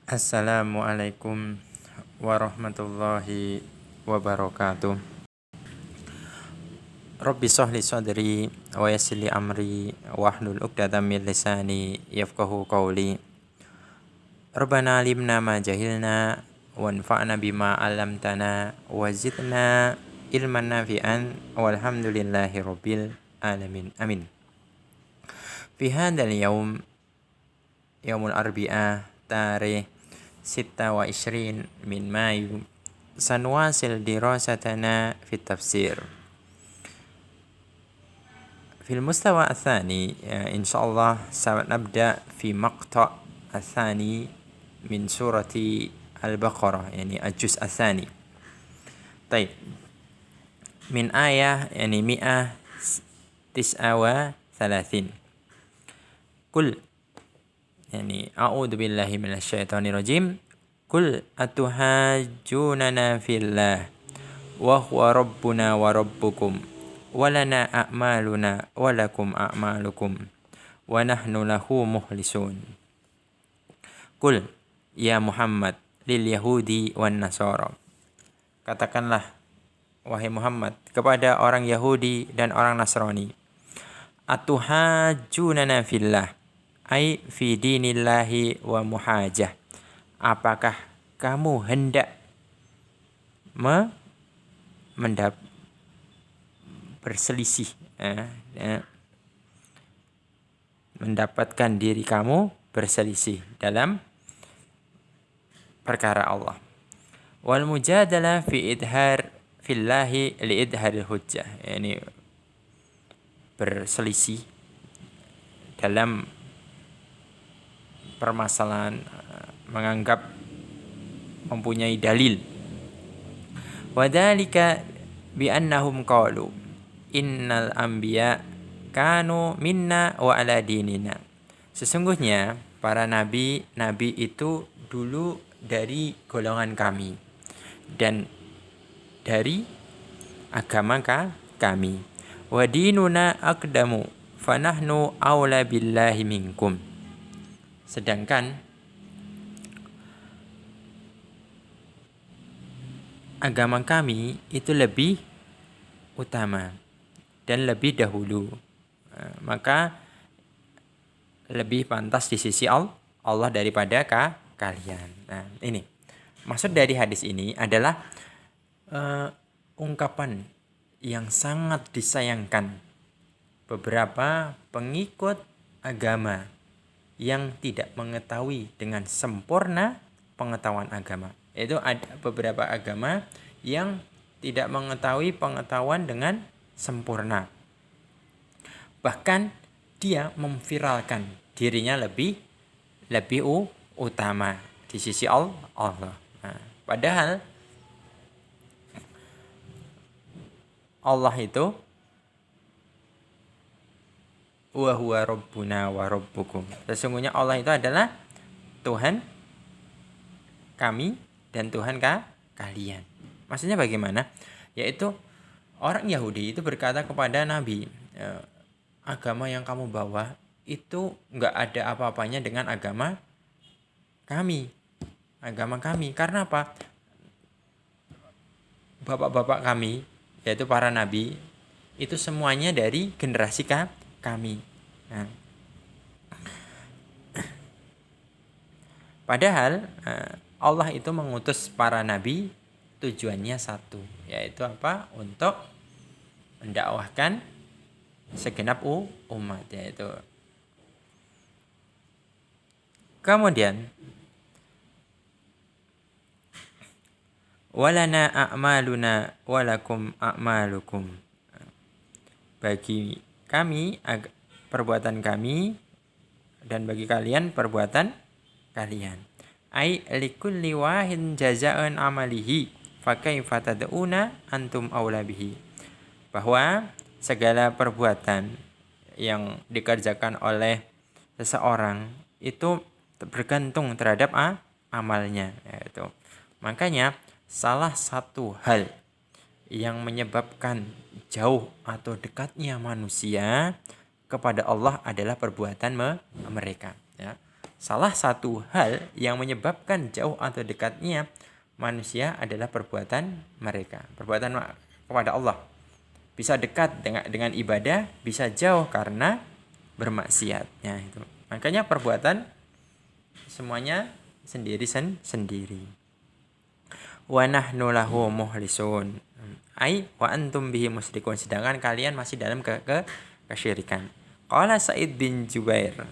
Assalamualaikum warahmatullahi wabarakatuh. Rabbi shrahli sadri wa yassir li amri wahlul 'uqdatam min lisani yafqahu qawli. Rabbana alimna ma jahilna wanfa'na bima 'allamtana wa zidna ilman nafi'an walhamdulillahi rabbil alamin. Amin. Fi hadzal yaumul arbi'ah tarikh 26 min Mayu sanwasil dirasatana fi tafsir fil mustawa atsani. Insyaallah sanabda fi maqta' atsani min surati al-Baqarah, yani al-juz atsani. Baik. Min ayah yani mi'ah tis'a wa thalathin. Kul yani a'udzu billahi minasyaitonir rajim. Kul atuhajjunana fillah wa huwa rabbuna wa rabbukum wa lana a'maluna wa lakum a'malukum wa nahnu lahu mukhlisun. Kul ya Muhammad lil yahudi wan nasara. Katakanlah wahai Muhammad kepada orang Yahudi dan orang Nasrani. Atuhajjunana fillah ai fi dinillahi wa muhajah. Apakah kamu hendak berselisih, mendapatkan diri kamu berselisih dalam perkara Allah. Wal mujadalah fi idhar fillahi li idharil hujjah, yani berselisih dalam permasalahan menganggap mempunyai dalil. Wadzalika bi annahum qalu innal anbiya kanu minna wa ala dinina. Sesungguhnya para nabi itu dulu dari golongan kami dan dari agama kami. Wa dinuna aqdamu fanahnu aula billahi minkum. Sedangkan agama kami itu lebih utama dan lebih dahulu, maka lebih pantas di sisi Allah daripada kalian. Nah, ini maksud dari hadis ini adalah ungkapan yang sangat disayangkan beberapa pengikut agama yang tidak mengetahui dengan sempurna pengetahuan agama. Itu ada beberapa agama yang tidak mengetahui pengetahuan dengan sempurna. Bahkan dia memviralkan dirinya lebih utama di sisi Allah. Nah, padahal Allah itu wa huwa rabbuna wa rabbukum. Sesungguhnya Allah itu adalah Tuhan kami dan Tuhan kalian. Maksudnya bagaimana? Yaitu orang Yahudi itu berkata kepada Nabi, agama yang kamu bawa itu enggak ada apa-apanya dengan agama kami. Karena apa? Bapak-bapak kami, yaitu para nabi, itu semuanya dari generasi kami. Nah, padahal Allah itu mengutus para nabi tujuannya satu, yaitu apa? Untuk mendakwahkan segenap umat, yaitu. Kemudian walana a'maluna walakum a'malukum. Bagi kami perbuatan kami dan bagi kalian perbuatan kalian. Ai likulli wahin jazaa'un amalihi fa kaifa tad'una antum aula bihi. Bahwa segala perbuatan yang dikerjakan oleh seseorang itu bergantung terhadap amalnya, yaitu. Makanya salah satu hal yang menyebabkan jauh atau dekatnya manusia kepada Allah adalah perbuatan mereka, ya. salah satu hal yang menyebabkan jauh atau dekatnya manusia adalah perbuatan mereka, perbuatan kepada Allah. Bisa dekat dengan ibadah, bisa jauh karena bermaksiat. Ya, itu. Makanya perbuatan semuanya sendiri. Wa nahnu lahu mukhlisun. Ai wa antum bihi musyrikun, sedangkan kalian masih dalam kesyirikan. Qala Sa'id bin Jubair,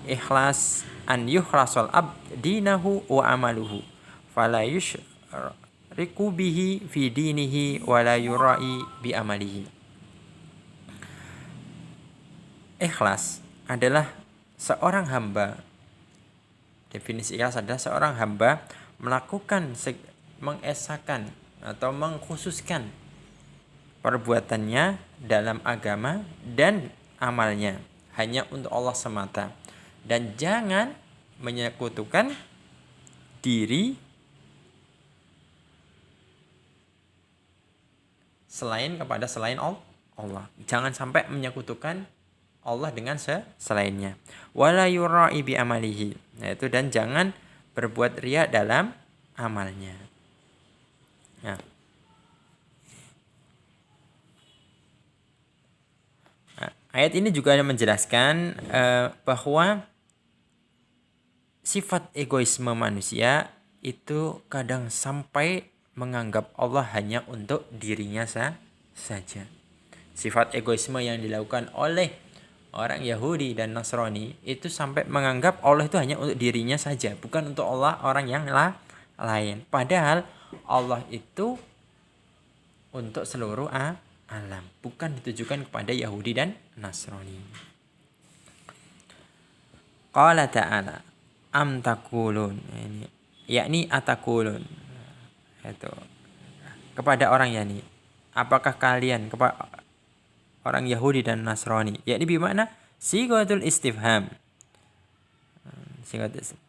ikhlas an yukhlasul abd dinahu wa amaluhu fala yushriku bihi fi dinihi wa la yurai bi amalihi. Ikhlas adalah seorang hamba, definisi ikhlas adalah seorang hamba melakukan, mengesahkan atau mengkhususkan perbuatannya dalam agama dan amalnya hanya untuk Allah semata, dan jangan menyekutukan diri selain Allah. Jangan sampai menyekutukan Allah dengan selainnya. Wala yurai bi amalihi, yaitu dan jangan berbuat riya dalam amalnya. Nah, ayat ini juga menjelaskan bahwa sifat egoisme manusia itu kadang sampai menganggap Allah hanya untuk dirinya saja. Sifat egoisme yang dilakukan oleh orang Yahudi dan Nasrani itu sampai menganggap Allah itu hanya untuk dirinya saja, bukan untuk Allah orang yang lain. Padahal Allah itu untuk seluruh alam, bukan ditujukan kepada Yahudi dan Nasrani. Qala ta'ala am takulun, ini yakni atakulun, itu kepada orang yakni apakah kalian, kepada orang Yahudi dan Nasrani, yakni bermakna sigatul istifham, sigatul istifham.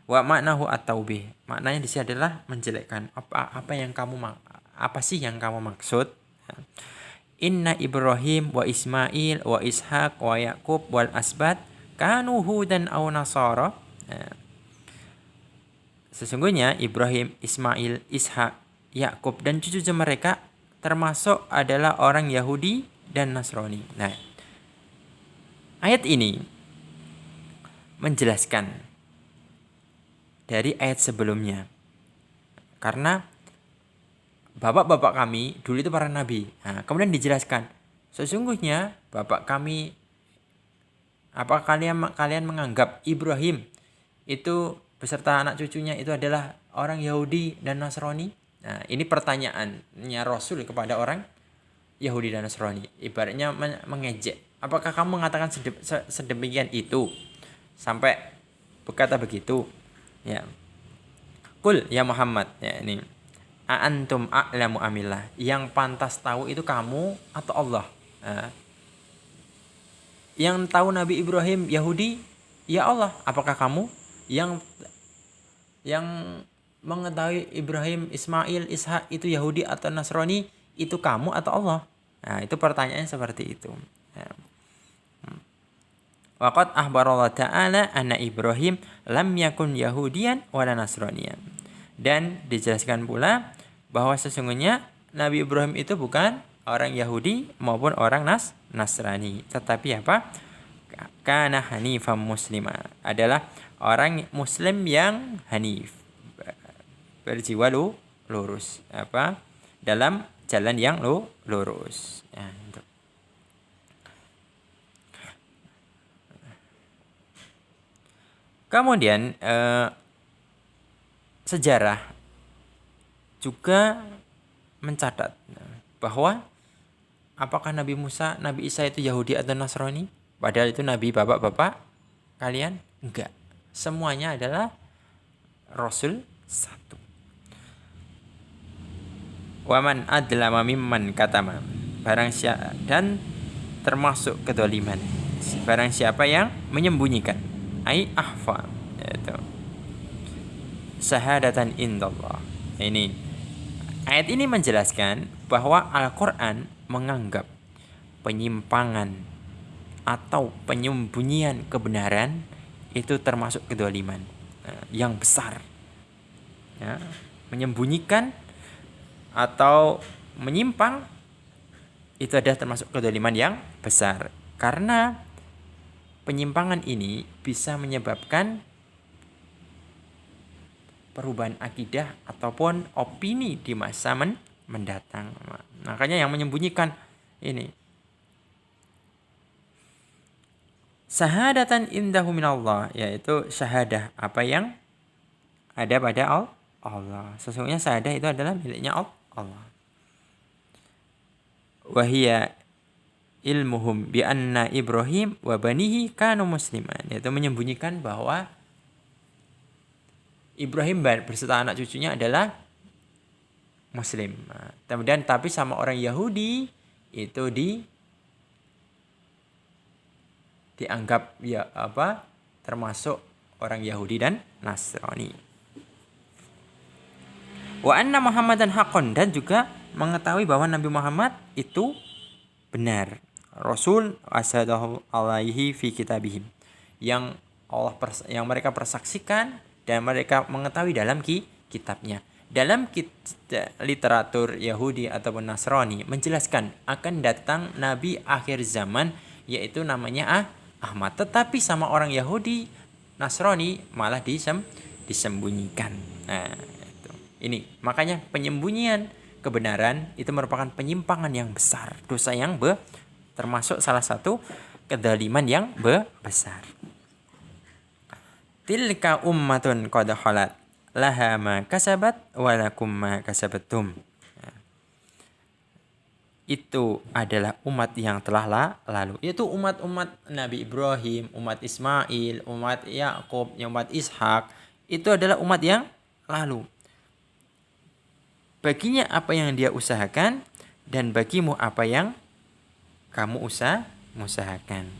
Wa maknahu at-taubih, maknanya di sini adalah menjelekkan. Apa sih yang kamu maksud? Inna Ibrahim wa Ismail wa Ishaq wa Yaqub wal asbat kanu hudan aw nasara. Sesungguhnya Ibrahim, Ismail, Ishak, Yakub dan cucu-cucu mereka termasuk adalah orang Yahudi dan Nasrani. Nah, ayat ini menjelaskan dari ayat sebelumnya. Karena bapak-bapak kami dulu itu para nabi. Nah, kemudian dijelaskan, sesungguhnya bapak kami, apa kalian menganggap Ibrahim itu beserta anak cucunya itu adalah orang Yahudi dan Nasrani? Nah, ini pertanyaannya Rasul kepada orang Yahudi dan Nasrani. Ibaratnya mengejek. Apakah kamu mengatakan sedemikian itu sampai berkata begitu? Ya. Qul ya Muhammad, ya ini. Antum a'lamu amillah, yang pantas tahu itu kamu atau Allah? Nah, yang tahu Nabi Ibrahim Yahudi ya Allah. Apakah kamu? Yang mengetahui Ibrahim, Ismail, Ishak itu Yahudi atau Nasrani itu kamu atau Allah? Nah, itu pertanyaannya seperti itu. Ya. Waqad akhbarallahu ta'ala anna Ibrahim lam yakun Yahudiyan wala Nasraniyan. Dan dijelaskan pula bahwa sesungguhnya Nabi Ibrahim itu bukan orang Yahudi maupun orang Nasrani, tetapi apa? Kana hanifan muslima, adalah orang muslim yang hanif, berjiwa lurus, apa? Dalam jalan yang lurus. Ya, itu. Kemudian sejarah juga mencatat bahwa apakah Nabi Musa, Nabi Isa itu Yahudi atau Nasrani? Padahal itu Nabi bapak-bapak kalian? Enggak. Semuanya adalah Rasul satu. Waman adlama mimman katama, barang siapa, dan termasuk kedoliman, barang siapa yang menyembunyikan, ai ahfa, yaitu syahadatan indallah. Ini ayat ini menjelaskan bahwa Al-Quran menganggap penyimpangan atau penyembunyian kebenaran itu termasuk kedzaliman yang besar. Ya, menyembunyikan atau menyimpang itu adalah termasuk kedzaliman yang besar. Karena penyimpangan ini bisa menyebabkan perubahan akidah ataupun opini di masa mendatang. Makanya yang menyembunyikan ini syahadatan indahu minallah, yaitu syahadah apa yang ada pada Allah. Sesungguhnya syahadah itu adalah miliknya Allah. Wahia ilmuhum bi anna Ibrahim wa banihi kanu musliman, yaitu menyembunyikan bahwa Ibrahim berserta anak cucunya adalah muslim. Kemudian tapi sama orang Yahudi itu dianggap termasuk orang Yahudi dan Nasrani. Wa anna Muhammadan haqqan, dan juga mengetahui bahwa Nabi Muhammad itu benar. Rasul asyhadu alaihi fi kitabihim, yang mereka persaksikan dan mereka mengetahui dalam kitabnya. Dalam literatur Yahudi ataupun Nasrani menjelaskan akan datang Nabi akhir zaman, yaitu namanya Ahmad. Tetapi sama orang Yahudi Nasrani malah disembunyikan. Nah, itu. Ini makanya penyembunyian kebenaran itu merupakan penyimpangan yang besar, dosa yang termasuk salah satu kedzaliman yang besar. Tilka ummatun qad khalat laha ma kasabat wa lakum ma kasabatum. Itu adalah umat yang telah lalu. Itu umat-umat Nabi Ibrahim, umat Ismail, umat Yakub, umat Ishak. Itu adalah umat yang lalu. Baginya apa yang dia usahakan, dan bagimu apa yang kamu usahakan.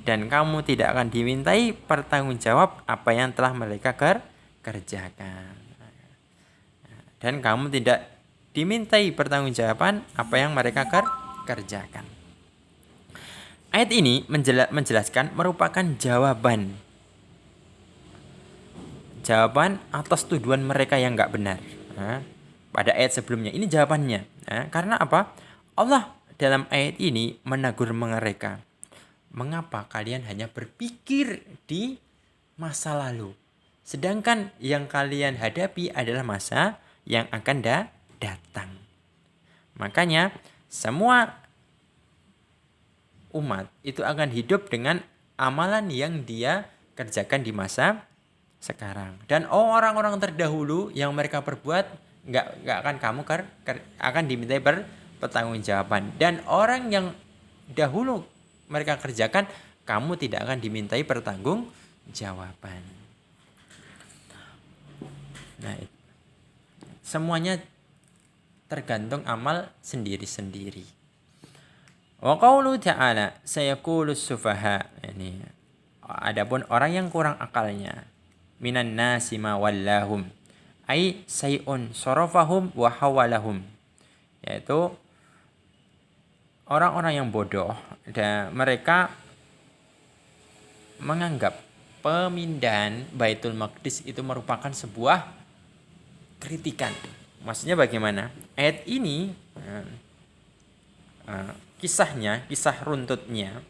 Dan kamu tidak akan dimintai pertanggungjawab apa yang telah mereka kerjakan. Dan kamu tidak dimintai pertanggungjawaban apa yang mereka kerjakan. Ayat ini menjelaskan merupakan jawaban atas tuduhan mereka yang enggak benar. Pada ayat sebelumnya ini jawabannya. Karena apa? Allah dalam ayat ini menegur mereka. Mengapa kalian hanya berpikir di masa lalu, sedangkan yang kalian hadapi adalah masa yang akan datang. Makanya semua umat itu akan hidup dengan amalan yang dia kerjakan di masa sekarang. Dan orang-orang terdahulu yang mereka perbuat nggak akan kamu akan dimintai pertanggungjawaban. Dan orang yang dahulu mereka kerjakan, kamu tidak akan dimintai pertanggungjawaban. Nah, semuanya tergantung amal sendiri-sendiri. Wa qaulu ta'ala sayaqulus sufaha, ini adapun orang yang kurang akalnya, minan nasi ma wallahum ai sayun sarafahum wa hawalahum, yaitu orang-orang yang bodoh, dan mereka menganggap pemindahan Baitul Maqdis itu merupakan sebuah kritikan. Maksudnya bagaimana? Ayat ini kisah runtutnya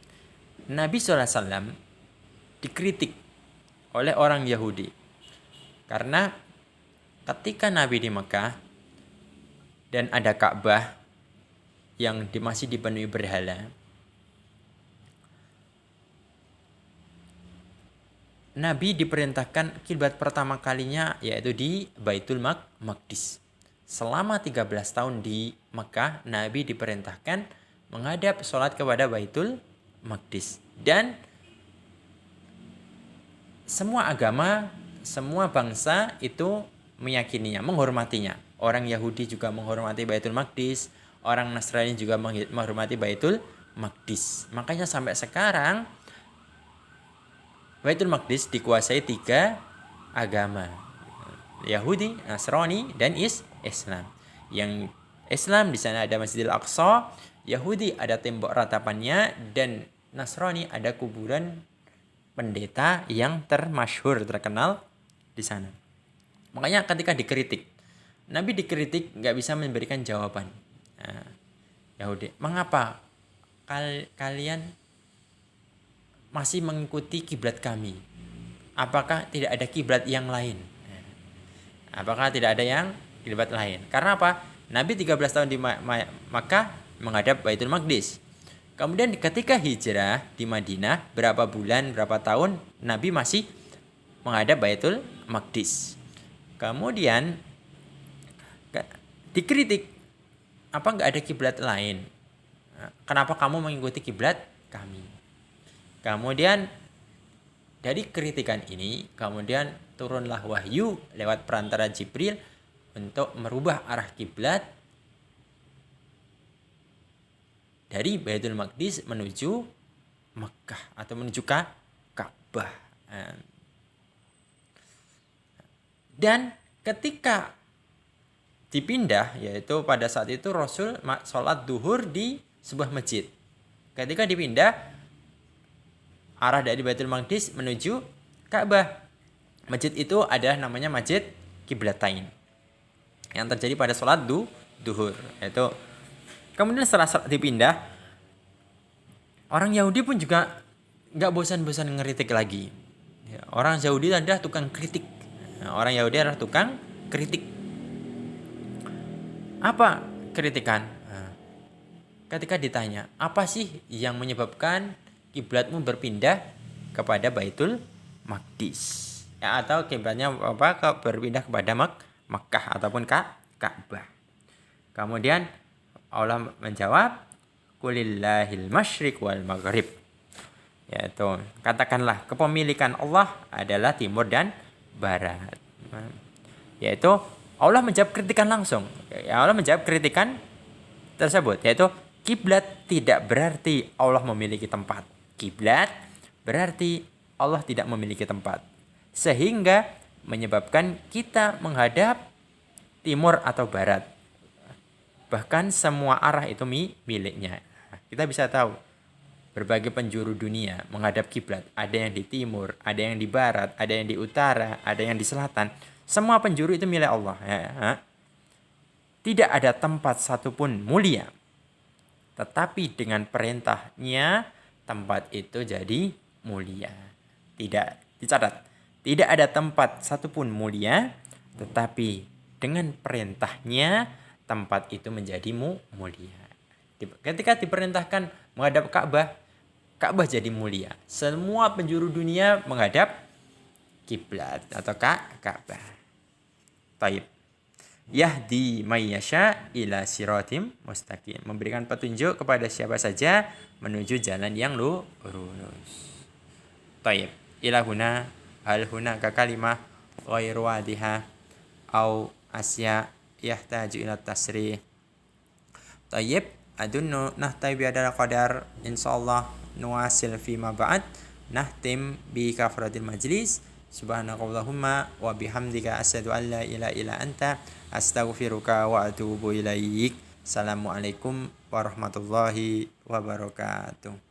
Nabi SAW dikritik oleh orang Yahudi. Karena ketika Nabi di Mekah dan ada Ka'bah yang masih dipenuhi berhala, Nabi diperintahkan kiblat pertama kalinya yaitu di Baitul Maqdis. Selama 13 tahun di Mekah, Nabi diperintahkan menghadap sholat kepada Baitul Maqdis. Dan semua agama, semua bangsa itu meyakininya, menghormatinya. Orang Yahudi juga menghormati Baitul Maqdis, orang Nasrani juga menghormati Baitul Maqdis. Makanya sampai sekarang Baitul Maqdis dikuasai 3 agama, Yahudi, Nasrani, dan Islam. Yang Islam di sana ada Masjidil Aqsa, Yahudi ada tembok ratapannya, dan Nasrani ada kuburan pendeta yang terkenal di sana. Makanya ketika dikritik, Nabi dikritik nggak bisa memberikan jawaban. Nah, Yahudi, mengapa kalian masih mengikuti kiblat kami? Apakah tidak ada kiblat yang lain? Apakah tidak ada yang kiblat lain? Karena apa? Nabi 13 tahun di Makkah menghadap Baitul Maqdis. Kemudian ketika hijrah di Madinah, berapa bulan, berapa tahun Nabi masih menghadap Baitul Maqdis. Kemudian dikritik, apa nggak ada kiblat lain? Kenapa kamu mengikuti kiblat kami? Kemudian dari kritikan ini, kemudian turunlah wahyu lewat perantara Jibril untuk merubah arah kiblat dari Baitul Maqdis menuju Mekah atau menuju Ka'bah. Dan ketika dipindah, yaitu pada saat itu Rasul sholat duhur di sebuah masjid. Ketika dipindah, arah dari Baitul Maqdis menuju Ka'bah. Masjid itu adalah namanya Masjid Qiblatain yang terjadi pada sholat duhur. Itu kemudian setelah dipindah, orang Yahudi pun juga nggak bosan-bosan ngeritik lagi. Orang Yahudi adalah tukang kritik. Orang Yahudi adalah tukang kritik. Apa kritikan? Ketika ditanya, apa sih yang menyebabkan kiblatmu berpindah kepada Baitul Maqdis? Atau kiblatnya berpindah kepada Makkah ataupun Ka'bah. Kemudian Allah menjawab, Qulillahil masyriq wal maghrib. Yaitu katakanlah kepemilikan Allah adalah timur dan barat. Yaitu Allah menjawab kritikan langsung. Allah menjawab kritikan tersebut, yaitu kiblat tidak berarti Allah memiliki tempat. Kiblat berarti Allah tidak memiliki tempat, sehingga menyebabkan kita menghadap timur atau barat. Bahkan semua arah itu miliknya. Kita bisa tahu berbagai penjuru dunia menghadap kiblat. Ada yang di timur, ada yang di barat, ada yang di utara, ada yang di selatan. Semua penjuru itu milik Allah. Tidak ada tempat satupun mulia, tetapi dengan perintahnya tempat itu jadi mulia. Tidak dicatat, tidak ada tempat satupun mulia, tetapi dengan perintahnya tempat itu menjadi mulia. Ketika diperintahkan menghadap Ka'bah, Ka'bah jadi mulia. Semua penjuru dunia menghadap kiblat atau Ka'bah. Taib. Yahdi mayyasha ila siratim mustaqim. Memberikan petunjuk kepada siapa saja menuju jalan yang lurus. Taib. Ilahuna hal hunaka kalimah ghairu wadiha au asya yahtaju ila tasrih. Taib. Adunnu nahtai biadal qadar, insyaallah nuwasil fima ba'd. Nahtim bi kafaratil majlis. Subhanakallahumma wa bihamdika asyhadu an la ilaha illa anta astaghfiruka wa atubu ilaik. Assalamualaikum warahmatullahi wabarakatuh.